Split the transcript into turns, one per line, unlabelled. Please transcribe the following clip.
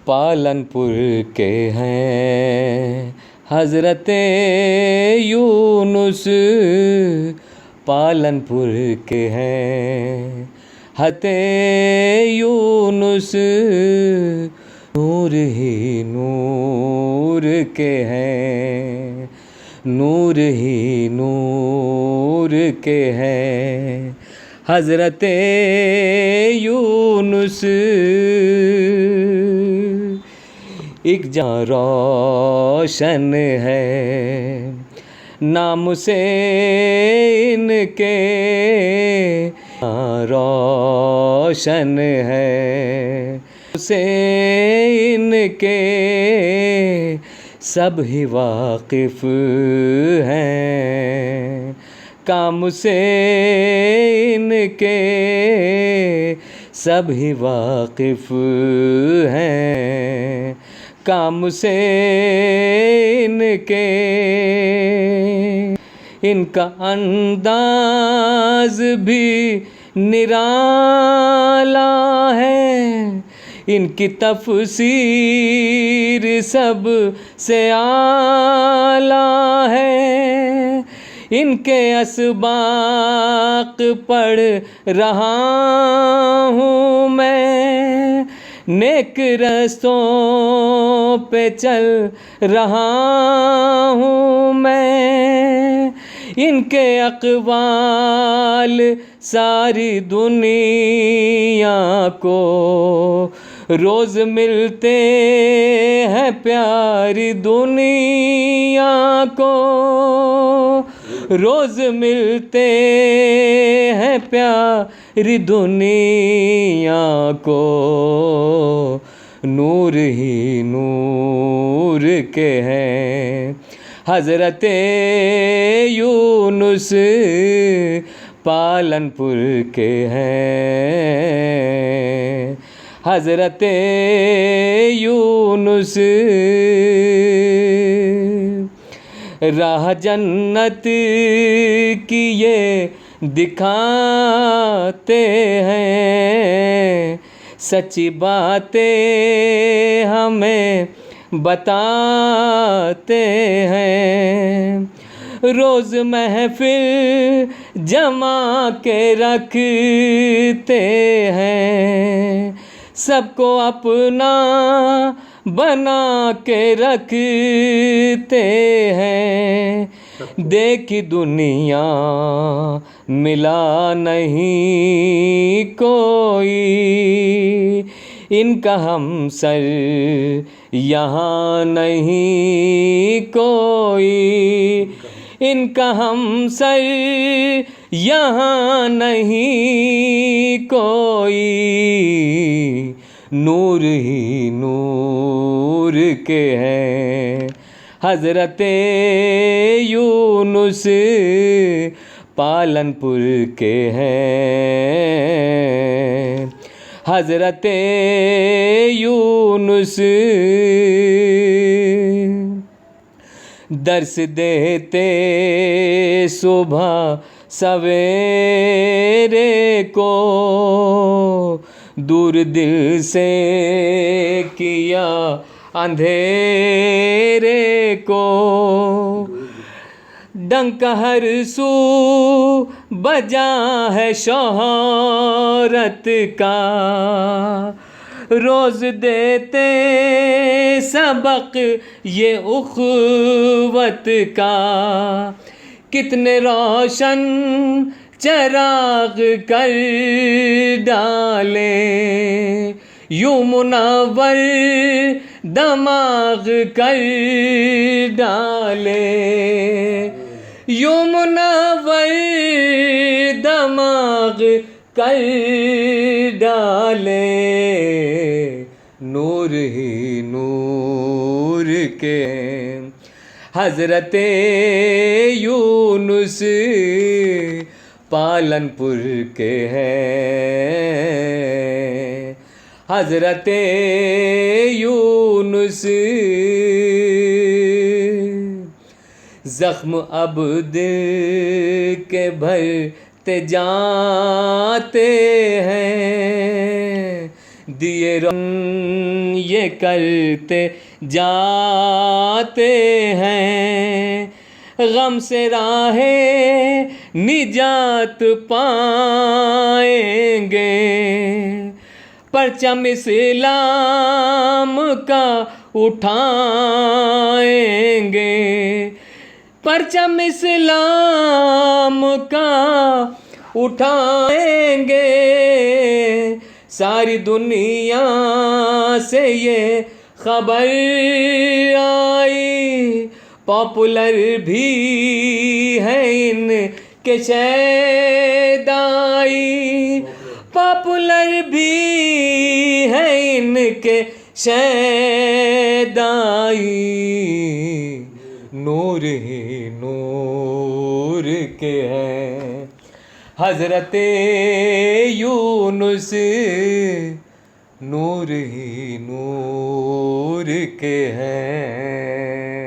पालनपुर के हैं हज़रत यूनुस, पालनपुर के हैं हते यूनुस, नूर ही नूर के हैं, नूर ही नूर के हैं हज़रत यूनुस। एक जहाँ रोशन है नाम से इनके, रोशन है से इनके, सब ही वाकिफ़ हैं काम से इनके, सब ही वाकिफ़ हैं काम से इनके। इनका अंदाज़ भी निराला है, इनकी तफ़सीर सब से आला है, इनके असबाक पढ़ रहा हूँ मैं, नेक रस्तों पे चल रहा हूँ मैं। इनके अक़वाल सारी दुनिया को रोज़ मिलते हैं, प्यारी दुनिया को रोज़ मिलते हैं, प्यारी दुनिया को, नूर ही नूर के हैं हज़रत यूनुस, पालनपुर के हैं हज़रत यूनुस। राह जन्नत की ये दिखाते हैं, सच्ची बातें हमें बताते हैं, रोज़ महफ़िल जमा के रखते हैं, सबको अपना बना के रखते हैं। देखी दुनिया मिला नहीं कोई, इनका हमसर यहाँ नहीं कोई, इनका हमसर यहाँ नहीं कोई, नूर ही नूर के हैं हज़रत यूनुस, पालनपुर के हैं हज़रत यूनुस। दर्स देते सुबह सवेरे को, दूर दिल से किया अंधेरे को, डंका हर सू बजा है शोहरत का, रोज़ देते सबक ये उख़्वत का, कितने रोशन चराग कर डाले, यूं मुनव्वर दमाग कर डाले, यूं मुनव्वर दमाग कर डाले, नूर ही नूर के हज़रत यूनुस, पालनपुर के हैं हज़रत यूनुस। ज़ख्म अब दिल के भरते जाते हैं, दिए रोशन ये करते जाते हैं, गम से राहे निजात पाएंगे। परचम इस्लाम का उठाएंगे, परचम इस्लाम का उठाएंगे। सारी दुनिया से ये खबर आई, पॉपुलर भी है इनके शैदाई, पॉपुलर भी है इनके शैदाई। नूर ही नूर के हैं हज़रत यूनुस, नूर ही नूर के हैं।